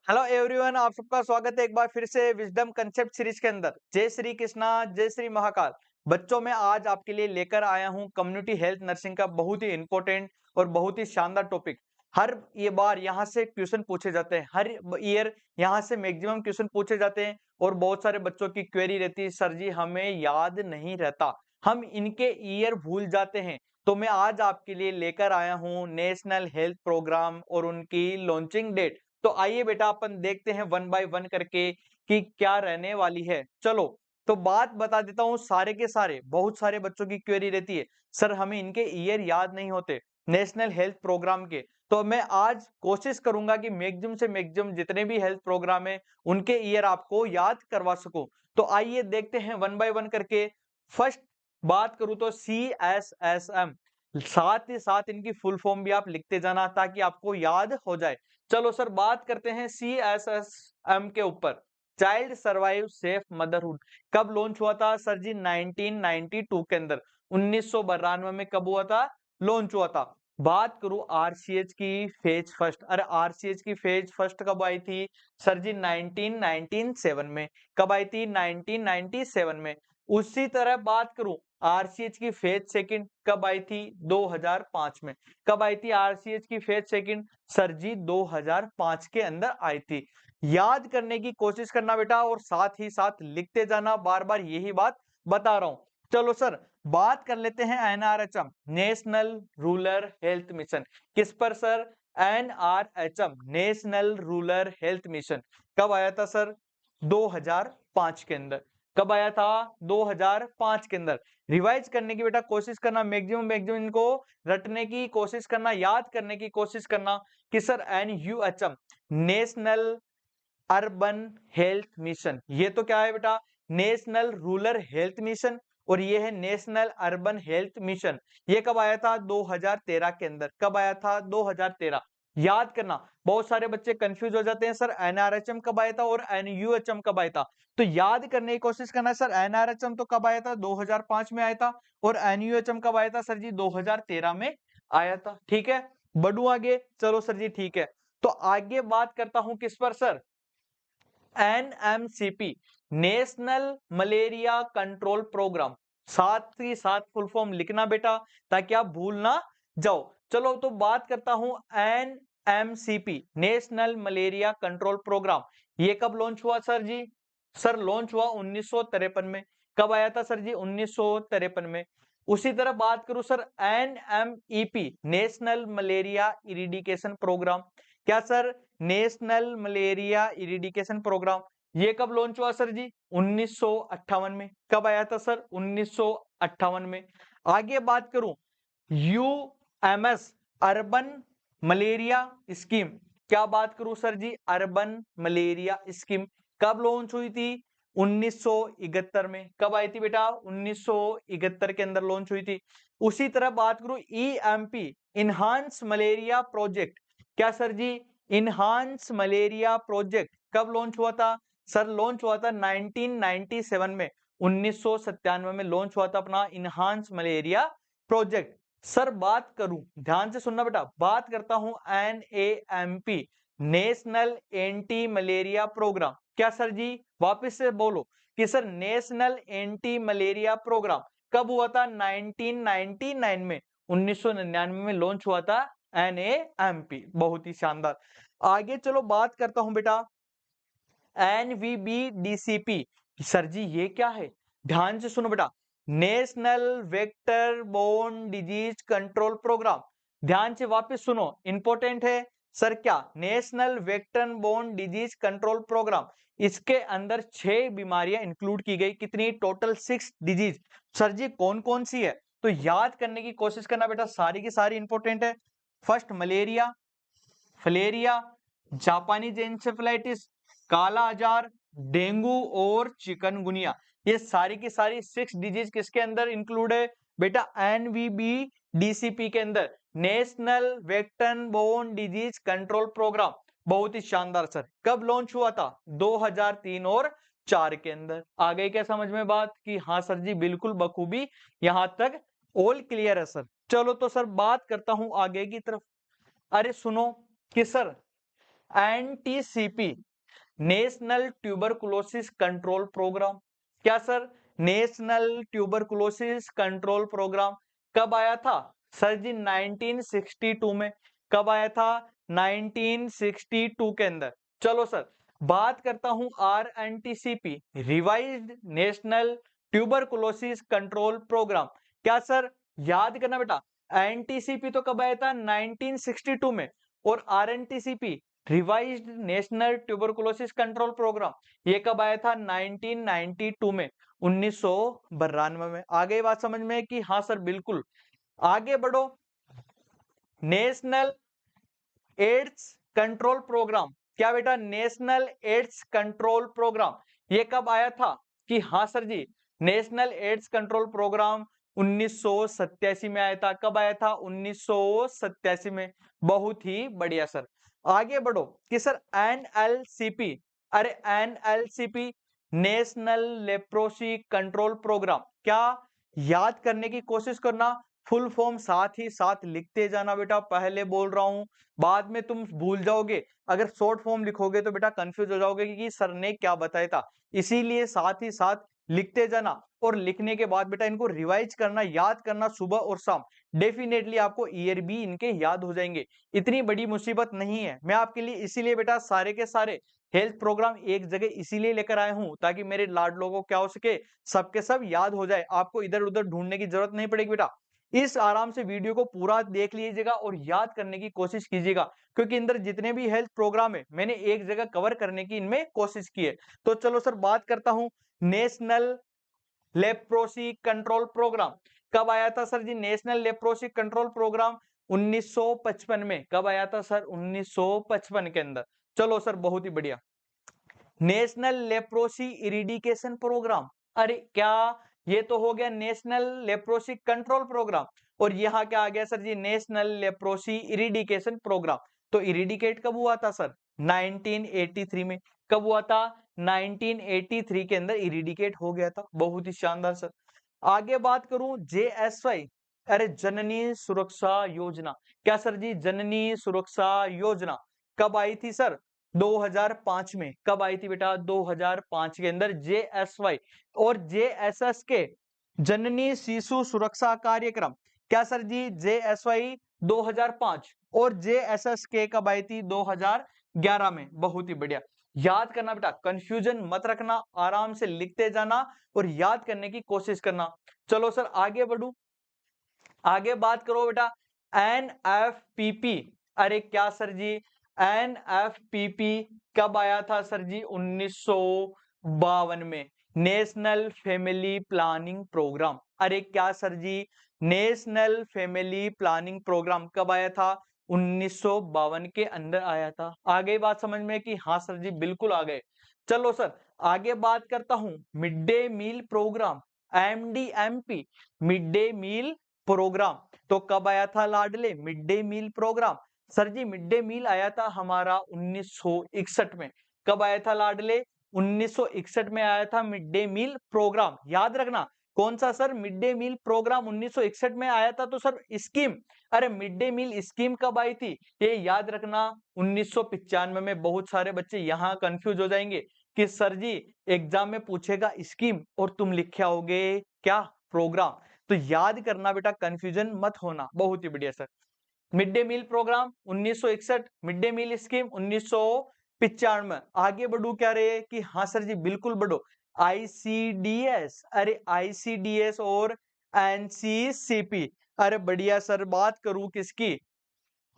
Hello everyone, आप सबका स्वागत है एक बार फिर से विजडम कंसेप्ट सीरीज के अंदर। जय श्री कृष्णा, जय श्री महाकाल। बच्चों में आज आपके लिए लेकर आया हूं कम्युनिटी हेल्थ नर्सिंग का बहुत ही इंपॉर्टेंट और बहुत ही शानदार टॉपिक। हर ये बार यहाँ से क्वेश्चन पूछे जाते हैं, हर ईयर यहाँ से मैक्सिमम क्वेश्चन पूछे जाते हैं और बहुत सारे बच्चों की क्वेरी रहती है, सर जी हमें याद नहीं रहता, हम इनके ईयर भूल जाते हैं। तो मैं आज आपके लिए लेकर आया हूँ नेशनल हेल्थ प्रोग्राम और उनकी लॉन्चिंग डेट। तो आइए बेटा अपन देखते हैं वन बाय वन करके कि क्या रहने वाली है। चलो तो बात बता देता हूँ, सारे के सारे बहुत सारे बच्चों की क्वेरी रहती है, सर हमें इनके ईयर याद नहीं होते नेशनल हेल्थ प्रोग्राम के। तो मैं आज कोशिश करूंगा कि मैक्सिमम से मैक्सिमम जितने भी हेल्थ प्रोग्राम है उनके ईयर आपको याद करवा सकूं। तो आइए देखते हैं वन बाय वन करके। फर्स्ट बात करूं तो CSSM, साथ ही साथ इनकी फुल फॉर्म भी आप लिखते जाना ताकि आपको याद हो जाए। चलो सर बात करते हैं CSSM के ऊपर। चाइल्ड सर्वाइव सेफ मदरहुड कब लॉन्च हुआ था सर जी? 1992 के अंदर, 1992 में कब हुआ था? लॉन्च हुआ था। बात करूं RCH की फेज फर्स्ट, अरे RCH की फेज फर्स्ट कब आई थी सर जी? 1997 में। कब आई थी? 1997 में। उसी तरह बात करूं RCH की फेज सेकंड कब आई थी? 2005 में। कब आई थी RCH की फेज सेकंड सर जी? 2005 के अंदर आई थी। याद करने की कोशिश करना बेटा और साथ ही साथ लिखते जाना, बार बार यही बात बता रहा हूं। चलो सर बात कर लेते हैं NRHM, national rural health mission. किस पर sir? NRHM, national rural health mission. कब आया था सर? 2005 के अंदर। कब आया था? 2005 के अंदर। रिवाइज करने की बेटा कोशिश करना, मैक्सिमम मैक्सिमम इनको रटने की कोशिश करना, याद करने की कोशिश करना कि sir NUHM, national urban health mission, ये तो क्या है बेटा? National rural health mission. और ये है नेशनल अर्बन हेल्थ मिशन। ये कब आया था? 2013 के अंदर। कब आया था? 2013। याद करना, बहुत सारे बच्चे कंफ्यूज हो जाते हैं, सर NRHM कब आया था और NUHM कब आया था? तो याद करने की कोशिश करना, सर NRHM तो कब आया था? 2005 में आया था। और NUHM कब आया था सर जी? 2013 में आया था। ठीक है, बढ़ू आगे। चलो सर जी ठीक है, तो आगे बात करता हूं किस पर sir? NMCP, national malaria control program. साथ ही साथ फुल फॉर्म लिखना बेटा ताकि आप भूल ना जाओ। चलो तो बात करता हूं NMCP, national malaria control programme. ये कब लॉन्च हुआ सर जी? सर लॉन्च हुआ 1953 में। कब आया था सर जी? 1953 में। उसी तरह बात करूं sir NMEP, national malaria eradication programme. क्या sir? National malaria eradication programme. ये कब लॉन्च हुआ सर जी? 1958 में। कब आया था सर? 1958 में। आगे बात करूं UMS, अर्बन मलेरिया स्कीम। क्या बात करूं सर जी? अर्बन मलेरिया स्कीम कब लॉन्च हुई थी? 1971 में। कब आई थी बेटा? 1971 के अंदर लॉन्च हुई थी। उसी तरह बात करूं EMP, इनहांस मलेरिया प्रोजेक्ट। क्या सर जी? इनहांस मलेरिया प्रोजेक्ट कब लॉन्च हुआ था? सर लॉन्च हुआ था 1997 में। 1997 में लॉन्च हुआ था अपना इनहांस मलेरिया प्रोजेक्ट। सर बात करूं, ध्यान से सुनना बेटा, बात करता हूं NAMP, national anti malaria program. क्या सर जी? वापस से बोलो कि sir national anti malaria program कब हुआ था? 1999 में। 1999 में लॉन्च हुआ था NAMP। बहुत ही शानदार। आगे चलो बात करता हूं बेटा NVBDCP। सर जी ये क्या है? ध्यान से सुनो बेटा, national vector borne disease control program. ध्यान से वापस सुनो, इंपॉर्टेंट है। सर क्या? National vector borne disease control program. इसके अंदर 6 बीमारियां इंक्लूड की गई। कितनी? Total 6 disease. सर जी कौन कौन सी है? तो याद करने की कोशिश करना बेटा, सारी की सारी इंपॉर्टेंट है। First malaria, filaria, Japanese encephalitis, काला आजार, डेंगू और चिकनगुनिया। ये सारी की सारी 6 डिजीज किसके अंदर इंक्लूड है बेटा? NVBDCP के अंदर, national vector borne disease control program. बहुत ही शानदार सर। कब लॉन्च हुआ था? 2003 और 4 के अंदर। आ गई क्या समझ में बात कि हाँ सर जी बिल्कुल बखूबी, यहां तक ऑल क्लियर है सर। चलो तो सर बात करता हूं आगे की तरफ। अरे सुनो कि sir NTCP, national tuberculosis control programme. क्या sir? National tuberculosis control programme कब आया था? सर जी 1962 में। कब आया था? 1962 के अंदर। चलो सर, बात करता हूं RNTCP, revised national tuberculosis control programme. क्या सर? याद करना बेटा, एनटीसीपी तो कब आया था? 1962 में, और RNTCP revised national tuberculosis control programme ये कब आया था? 1992 में, 1992 में। आ गई बात समझ में कि हाँ सर बिल्कुल। आगे बढ़ो, नेशनल एड्स कंट्रोल प्रोग्राम। क्या बेटा? नेशनल एड्स कंट्रोल प्रोग्राम ये कब आया था? कि हाँ sir ji, national AIDS control programme 1987 में आया था। कब आया था? 1987 में। बहुत ही बढ़िया सर। आगे बढ़ो कि सर एनएलसीपी, अरे एनएलसीपी नेशनल लेप्रोसी कंट्रोल प्रोग्राम, क्या? याद करने की कोशिश करना, फुल फॉर्म साथ ही साथ लिखते जाना बेटा। पहले बोल रहा हूं, बाद में तुम भूल जाओगे। अगर शॉर्ट फॉर्म लिखोगे तो बेटा कंफ्यूज हो जाओगे कि सर ने क्या बताया था। इसीलिए साथ ही साथ लिखते जाना, और लिखने के बाद बेटा इनको रिवाइज करना, याद करना सुबह और शाम। डेफिनेटली आपको ईयर भी इनके याद हो जाएंगे। इतनी बड़ी मुसीबत नहीं है। मैं आपके लिए इसीलिए बेटा सारे के सारे हेल्थ प्रोग्राम एक जगह इसीलिए लेकर आया हूं, ताकि मेरे लाड लोगों को क्या हो सके, सबके सब याद हो जाए। आपको इधर उधर ढूंढने की जरूरत नहीं पड़ेगी बेटा। इस आराम से वीडियो को पूरा देख लीजिएगा और याद करने की कोशिश कीजिएगा, क्योंकि अंदर जितने भी हेल्थ प्रोग्राम है मैंने एक जगह कवर करने की इनमें कोशिश की है। तो चलो सर, बात करता हूं नेशनल लेप्रोसी कंट्रोल प्रोग्राम कब आया था sir ji? National leprosy control programme 1955 में। कब आया था सर? 1955 के अंदर। चलो सर, बहुत ही बढ़िया। नेशनल लेप्रोसी इरिडिकेशन प्रोग्राम, अरे क्या, ये तो हो गया नेशनल लेप्रोसी कंट्रोल प्रोग्राम, और यहाँ क्या आ गया sir ji? National leprosy eradication programme. तो इरिडिकेट कब हुआ था सर? 1983 में। कब हुआ था? 1983 के अंदर इरिडिकेट हो गया था। बहुत ही शानदार सर। आगे बात करूं जेएसवाई, अरे जननी सुरक्षा योजना। क्या सर जी? जननी सुरक्षा योजना कब आई थी सर? 2005 में। कब आई थी बेटा? 2005 के अंदर जेएसवाई और जेएसएस के, जननी शिशु सुरक्षा कार्यक्रम। क्या सर जी? जेएसवाई 2005 और जेएसएस के कब आई थी? 2011 में। बहुत ही बढ़िया। याद करना बेटा, कंफ्यूजन मत रखना, आराम से लिखते जाना और याद करने की कोशिश करना। चलो सर, आगे बढ़ू। आगे बात करो बेटा एनएफपीपी, अरे क्या सर जी? एनएफपीपी कब आया था सर जी? 1952 में। नेशनल फैमिली प्लानिंग प्रोग्राम, अरे क्या sir ji? National family planning programme कब आया था? 1952 के अंदर आया था। आ गई बात समझ में कि हाँ सर जी बिल्कुल आ गए। चलो सर, आगे बात करता हूं mid day meal programme, MDMP, mid day meal programme. तो कब आया था लाडले mid day meal programme? Sir ji mid day meal आया था हमारा 1961 में। कब आया था लाडले? 1961 में आया था मिड डे मील प्रोग्राम। याद रखना, कौन सा sir? Mid day meal program 1961 में आया था। तो सर स्कीम, अरे मिड डे मील स्कीम कब आई थी? ये याद रखना 1995 में। बहुत सारे बच्चे यहाँ कंफ्यूज हो जाएंगे कि सर जी एग्जाम में पूछेगा स्कीम और तुम लिखे आओगे क्या? प्रोग्राम। तो याद करना बेटा, कंफ्यूजन मत होना। बहुत ही बढ़िया sir. Mid day meal program 1961, mid day meal scheme 1995। आगे बढ़ू क्या रे कि हाँ सर जी बिल्कुल बढ़ो। आईसीडीएस, अरे आईसीडीएस और एनसीसीपी, अरे बढ़िया सर। बात करूं किसकी?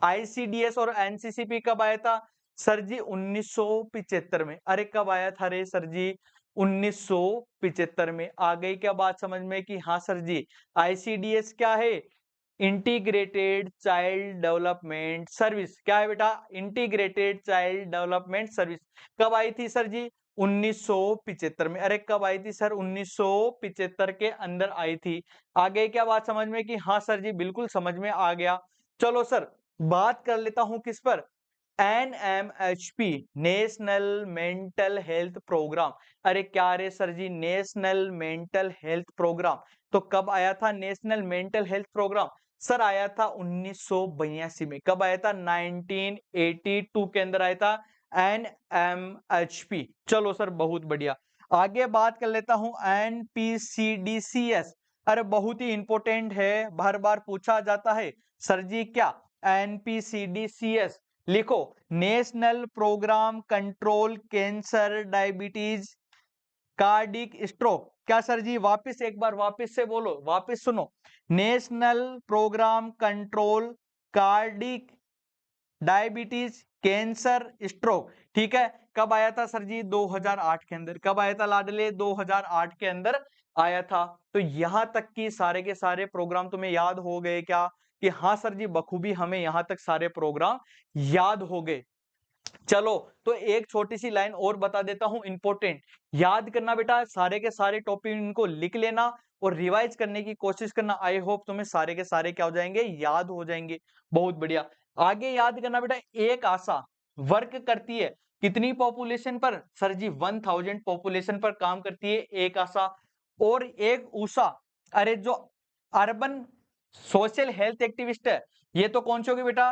आईसीडीएस और एनसीसीपी कब आया था सर जी? 1975 में। अरे कब आया था रे सर जी? 1975 में। आ गई क्या बात समझ में कि हाँ सर जी? आईसीडीएस क्या है? Integrated child development service. क्या है बेटा? Integrated child development service. कब आई थी सर जी? 1975 में। अरे कब आई थी सर? 1975 के अंदर आई थी। आ गई क्या बात समझ में कि हाँ सर जी बिल्कुल समझ में आ गया। चलो सर, बात कर लेता हूं किस पर? NMHP, national mental health program. अरे क्या रे sir ji? National mental health program तो कब आया था national mental health program? Sir आया था 1982 में। कब आया था? 1982 के अंदर आया था NMHP। चलो सर बहुत बढ़िया। आगे बात कर लेता हूं NPCDCS। अरे बहुत ही इंपॉर्टेंट है, बार बार पूछा जाता है। सर जी क्या? NPCDCS लिखो, national program control cancer diabetes cardiac stroke. क्या सर जी? वापस एक बार वापस से बोलो, वापस सुनो। National program control cardiac diabetes cancer stroke. ठीक है। कब आया था सर जी? 2008 के अंदर। कब आया था लाडले? 2008 के अंदर आया था। तो यहां तक की सारे के सारे प्रोग्राम तुम्हें याद हो गए क्या? कि हाँ सर जी, बखूबी हमें यहां तक सारे प्रोग्राम याद हो गए। चलो, तो एक छोटी सी लाइन और बता देता हूं, इंपॉर्टेंट याद करना बेटा, सारे के सारे टॉपिक इनको लिख लेना और रिवाइज करने की कोशिश करना। आई होप तुम्हें सारे के सारे क्या हो जाएंगे? याद हो जाएंगे। बहुत बढ़िया। आगे याद करना बेटा, एक आशा वर्क करती है कितनी पॉपुलेशन पर? सर जी 1000 पॉपुलेशन पर काम करती है एक आशा। और एक उषा, अरे जो अर्बन सोशल हेल्थ एक्टिविस्ट है, ये तो कौन सी होगी बेटा?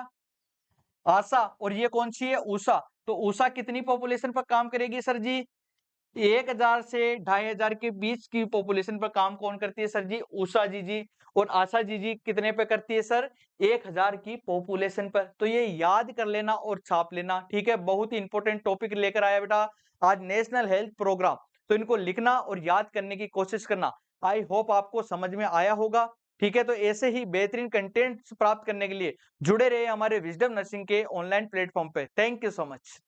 आशा। और ये कौन सी है? उषा। तो उषा कितनी पॉपुलेशन पर काम करेगी सर जी? 1000 से 2500 के बीच की पॉपुलेशन पर काम कौन करती है सर जी? उषा जी जी। और आशा जी जी कितने पे करती है सर? 1000 की पॉपुलेशन पर। तो ये याद कर लेना और छाप लेना। ठीक है, बहुत ही इंपॉर्टेंट टॉपिक लेकर आया बेटा आज नेशनल हेल्थ प्रोग्राम। तो इनको लिखना और याद करने की कोशिश करना। आई होप आपको समझ में आया होगा। ठीक है, तो ऐसे ही बेहतरीन कंटेंट प्राप्त करने के लिए जुड़े रहे हमारे विजडम नर्सिंग के ऑनलाइन प्लेटफॉर्म पे। Thank you so much.